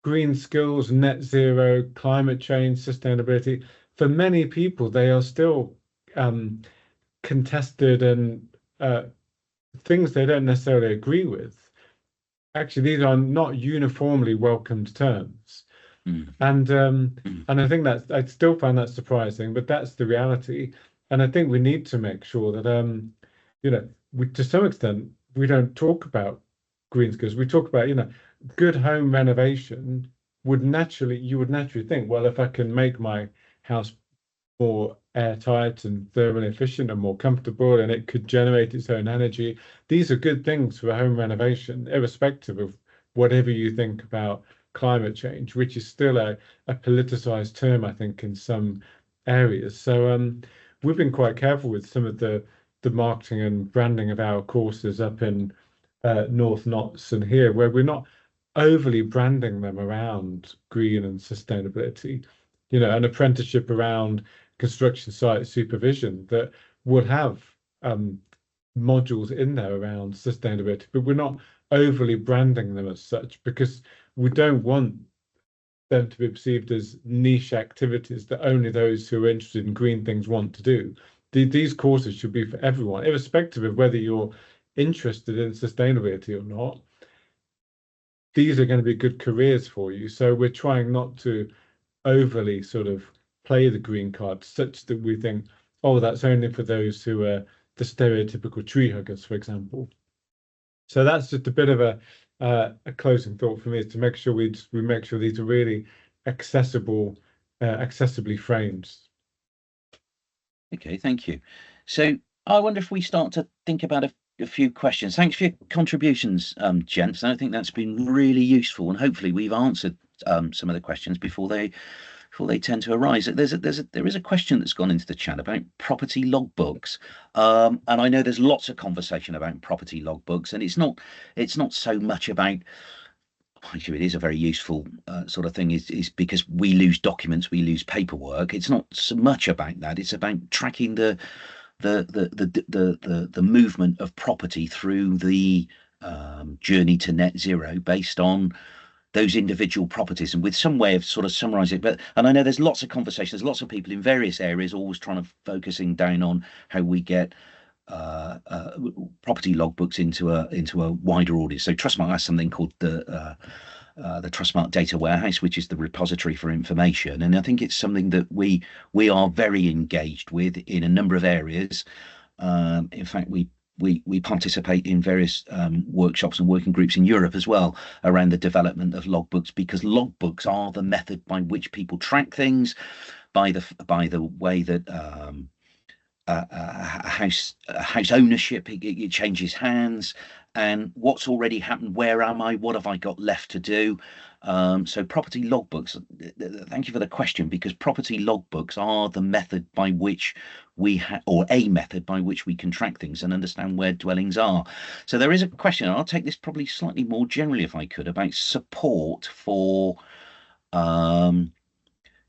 Speaker 2: green skills, net zero, climate change, sustainability, for many people, they are still contested and things they don't necessarily agree with. Actually, these are not uniformly welcomed terms. And I think I still find that surprising, but that's the reality. And I think we need to make sure that to some extent we don't talk about green skills. We talk about good home renovation you would naturally think, well, if I can make my house more airtight and thermally efficient and more comfortable, and it could generate its own energy. These are good things for home renovation, irrespective of whatever you think about climate change, which is still a politicized term, I think, in some areas. So we've been quite careful with some of the marketing and branding of our courses up in North Notts and here, where we're not overly branding them around green and sustainability. An apprenticeship around construction site supervision that will have modules in there around sustainability, but we're not overly branding them as such, because we don't want them to be perceived as niche activities that only those who are interested in green things want to do. These courses should be for everyone, irrespective of whether you're interested in sustainability or not. These are going to be good careers for you. So we're trying not to overly sort of play the green card such that we think, oh, that's only for those who are the stereotypical tree huggers, for example. So that's just a bit of a closing thought for me, is to make sure we make sure these are really accessibly framed.
Speaker 1: Okay, thank you. So I wonder if we start to think about a few questions. Thanks for your contributions, gents. I think that's been really useful, and hopefully we've answered some of the questions before they tend to arise. There is a question that's gone into the chat about property logbooks, and I know there's lots of conversation about property logbooks, and it's not so much about. Actually, it is a very useful sort of thing. Is because we lose documents, we lose paperwork. It's not so much about that. It's about tracking the movement of property through the journey to net zero based on those individual properties, and with some way of sort of summarizing it. And I know there's lots of conversations, there's lots of people in various areas always trying to focusing down on how we get property logbooks into a wider audience. So Trustmark has something called the Trustmark Data Warehouse, which is the repository for information, and I think it's something that we are very engaged with in a number of areas. In fact, we participate in various workshops and working groups in Europe as well around the development of logbooks, because logbooks are the method by which people track things, by the way that house ownership, it changes hands, and what's already happened, where am I, what have I got left to do. So property logbooks, thank you for the question, because property logbooks are the method by which or a method by which we can track things and understand where dwellings are. So there is a question, and I'll take this probably slightly more generally if I could, about support for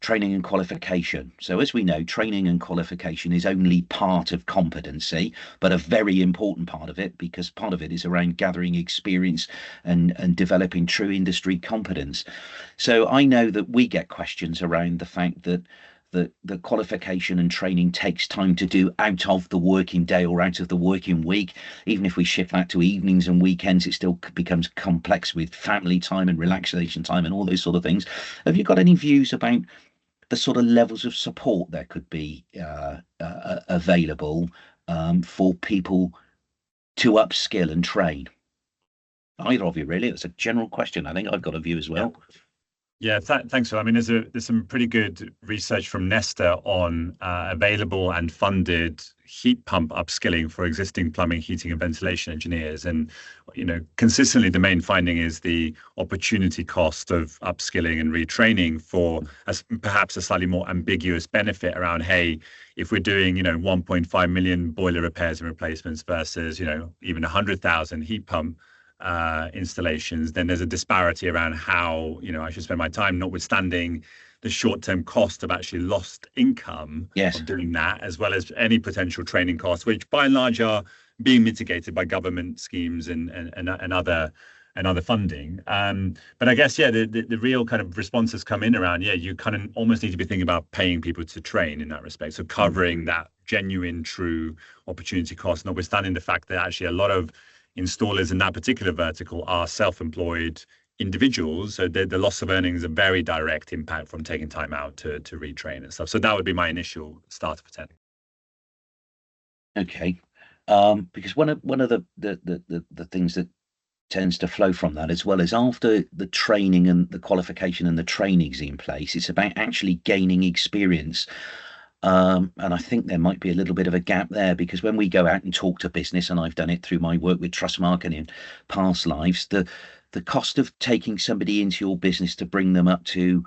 Speaker 1: training and qualification. So as we know, training and qualification is only part of competency, but a very important part of it, because part of it is around gathering experience and developing true industry competence. So I know that we get questions around the fact that the qualification and training takes time to do out of the working day or out of the working week. Even if we shift that to evenings and weekends, it still becomes complex with family time and relaxation time and all those sort of things. Have you got any views about the sort of levels of support that could be available for people to upskill and train? Either of you, really. It's a general question. I think I've got a view as well.
Speaker 3: Yeah, thanks, Phil. I mean, there's some pretty good research from Nesta on available and funded heat pump upskilling for existing plumbing, heating, and ventilation engineers. And, consistently the main finding is the opportunity cost of upskilling and retraining for perhaps a slightly more ambiguous benefit around, hey, if we're doing, 1.5 million boiler repairs and replacements versus, even 100,000 heat pump installations, then there's a disparity around how I should spend my time, notwithstanding the short-term cost of actually lost income of doing that, as well as any potential training costs, which by and large are being mitigated by government schemes and other funding. But I guess the real kind of responses come in around you kind of almost need to be thinking about paying people to train in that respect, so covering that genuine true opportunity cost, notwithstanding the fact that actually a lot of installers in that particular vertical are self-employed individuals, so the loss of earnings is a very direct impact from taking time out to retrain and stuff. So that would be my initial starter for 10.
Speaker 1: Okay, because one of the things that tends to flow from that, as well as after the training and the qualification and the training's in place, it's about actually gaining experience. And I think there might be a little bit of a gap there, because when we go out and talk to business, and I've done it through my work with Trustmark and in past lives, the cost of taking somebody into your business to bring them up to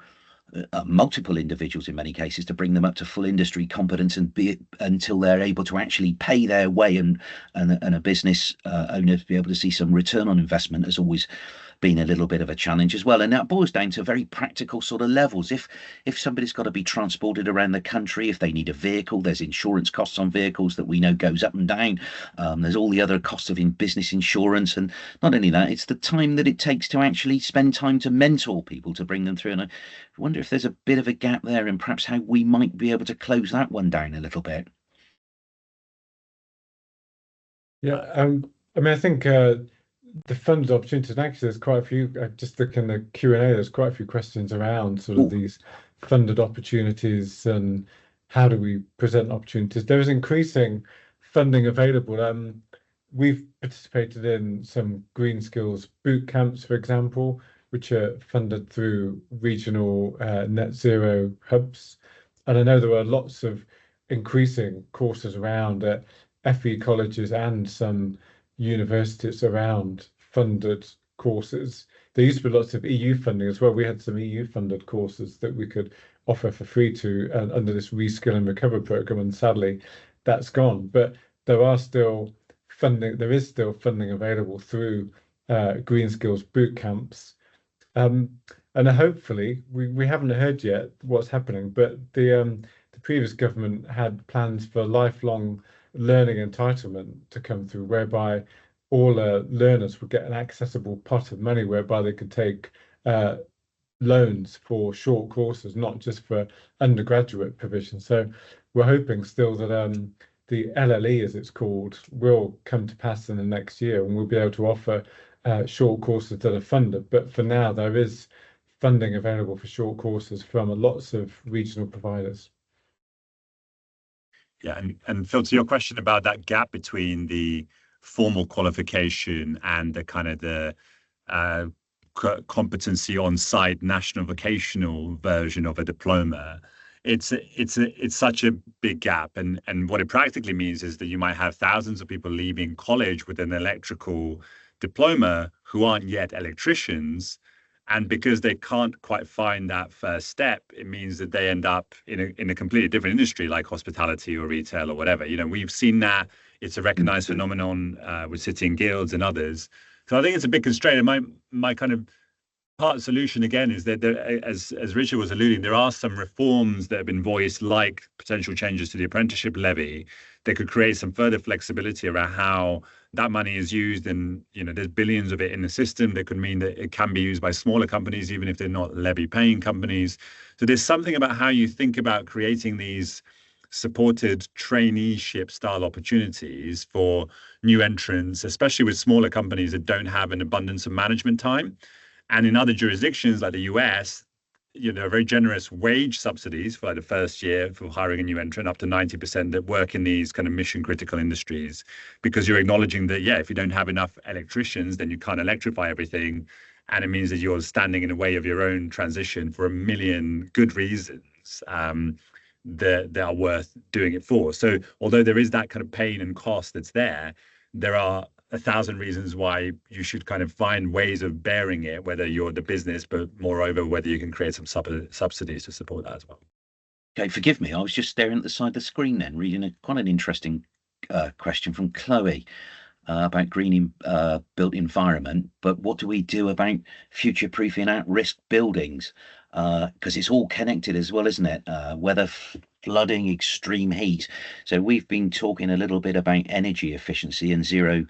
Speaker 1: multiple individuals in many cases, to bring them up to full industry competence and be until they're able to actually pay their way and a business owner to be able to see some return on investment has always been a little bit of a challenge as well. And that boils down to very practical sort of levels. If somebody's got to be transported around the country, if they need a vehicle, there's insurance costs on vehicles that we know goes up and down. There's all the other costs of business insurance, and not only that, it's the time that it takes to actually spend time to mentor people to bring them through. And I wonder if there's a bit of a gap there, and perhaps how we might be able to close that one down a little bit.
Speaker 2: Yeah, I mean, I think the funded opportunities, and actually there's quite a few, just looking in the Q&A, there's quite a few questions around sort of these funded opportunities and how do we present opportunities. There is increasing funding available. We've participated in some green skills boot camps, for example, which are funded through regional net zero hubs. And I know there are lots of increasing courses around at FE colleges and some universities around funded courses. There used to be lots of EU funding as well. We had some EU funded courses that we could offer for free to under this Reskill and Recover program, and sadly that's gone. But there is still funding available through green skills boot camps. And hopefully we haven't heard yet what's happening, but the previous government had plans for lifelong learning entitlement to come through, whereby all learners would get an accessible pot of money whereby they could take loans for short courses, not just for undergraduate provision. So we're hoping still that the LLE, as it's called, will come to pass in the next year, and we'll be able to offer short courses that are funded. But for now, there is funding available for short courses from lots of regional providers.
Speaker 3: Yeah, and Phil, to your question about that gap between the formal qualification and the kind of the competency on-site national vocational version of a diploma, it's such a big gap, and what it practically means is that you might have thousands of people leaving college with an electrical diploma who aren't yet electricians. And because they can't quite find that first step, it means that they end up in a completely different industry like hospitality or retail or whatever. We've seen that. It's a recognized phenomenon with City and Guilds and others. So I think it's a big constraint. And my kind of part solution again is that there, as Richard was alluding, there are some reforms that have been voiced, like potential changes to the apprenticeship levy, that could create some further flexibility around how that money is used, and there's billions of it in the system. That could mean that it can be used by smaller companies, even if they're not levy paying companies. So there's something about how you think about creating these supported traineeship style opportunities for new entrants, especially with smaller companies that don't have an abundance of management time. And in other jurisdictions like the US, very generous wage subsidies for the first year for hiring a new entrant, up to 90%, that work in these kind of mission critical industries, because you're acknowledging that, if you don't have enough electricians, then you can't electrify everything. And it means that you're standing in the way of your own transition for a million good reasons that are worth doing it for. So although there is that kind of pain and cost that's there are 1,000 reasons why you should kind of find ways of bearing it, whether you're the business, but moreover, whether you can create some subsidies to support that as well.
Speaker 1: Okay, forgive me. I was just staring at the side of the screen then, reading quite an interesting question from Chloe about green built environment. But what do we do about future-proofing at-risk buildings? Because it's all connected as well, isn't it? Weather, flooding, extreme heat. So we've been talking a little bit about energy efficiency and zero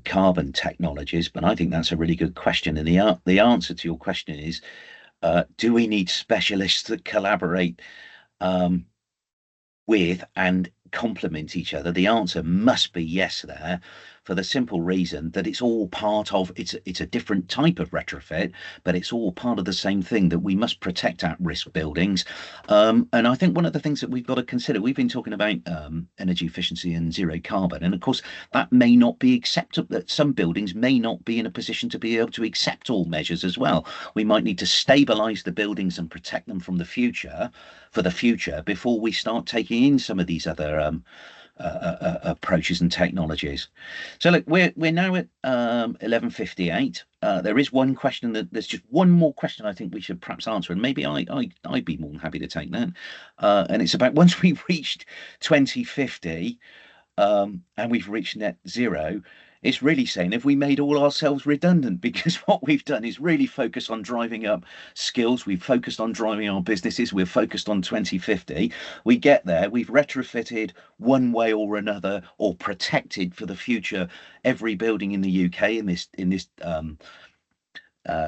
Speaker 1: carbon technologies, but I think that's a really good question. And the answer to your question is, do we need specialists that collaborate with and complement each other? The answer must be yes there, for the simple reason that it's all part of it's a different type of retrofit, but it's all part of the same thing, that we must protect at-risk buildings. And I think one of the things that we've got to consider, we've been talking about energy efficiency and zero carbon, and of course that may not be acceptable, that some buildings may not be in a position to be able to accept all measures as well. We might need to stabilize the buildings and protect them from the future, before we start taking in some of these other approaches and technologies. So look, we're now at 11:58. There is one question there's just one more question I think we should perhaps answer, and maybe I'd be more than happy to take that. And it's about, once we've reached 2050 and we've reached net zero, it's really saying, have we made all ourselves redundant? Because what we've done is really focus on driving up skills. We've focused on driving our businesses. We're focused on 2050. We get there, we've retrofitted one way or another, or protected for the future, every building in the UK in this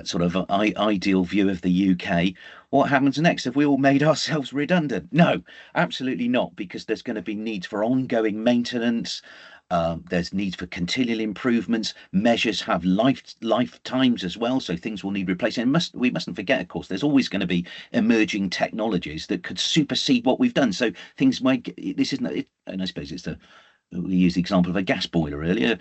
Speaker 1: sort of ideal view of the UK. What happens next? Have we all made ourselves redundant? No, absolutely not, because there's going to be needs for ongoing maintenance. There's needs for continual improvements. Measures have lifetimes as well, so things will need replacing. And we mustn't forget, of course, there's always going to be emerging technologies that could supersede what we've done. So things might get, this isn't it, and I suppose we used the example of a gas boiler earlier.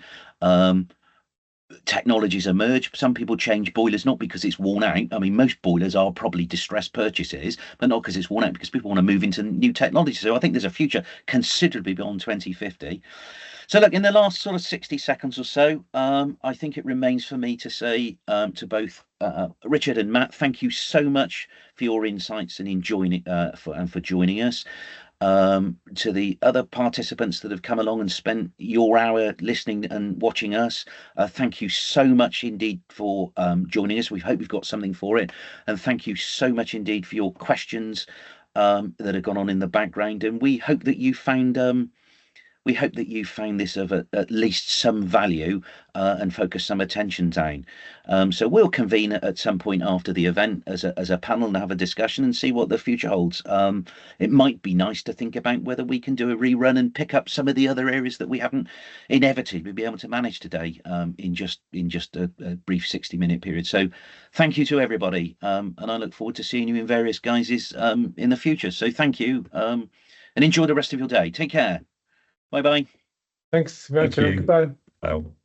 Speaker 1: Technologies emerge. Some people change boilers not because it's worn out. I mean, most boilers are probably distressed purchases, but not because it's worn out, because people want to move into new technology. So I think there's a future considerably beyond 2050. So look, in the last sort of 60 seconds or so, I think it remains for me to say to both Richard and Matt, thank you so much for your insights and for joining us. To the other participants that have come along and spent your hour listening and watching us, thank you so much indeed for joining us. We hope you've got something for it, and thank you so much indeed for your questions that have gone on in the background. And we hope that you found this of at least some value and focus some attention down. So we'll convene at some point after the event as a panel and have a discussion and see what the future holds. It might be nice to think about whether we can do a rerun and pick up some of the other areas that we haven't inevitably be able to manage today in just a brief 60-minute period. So thank you to everybody, and I look forward to seeing you in various guises in the future. So thank you, and enjoy the rest of your day. Take care. Bye-bye.
Speaker 2: Thanks very much. Goodbye.
Speaker 3: Bye.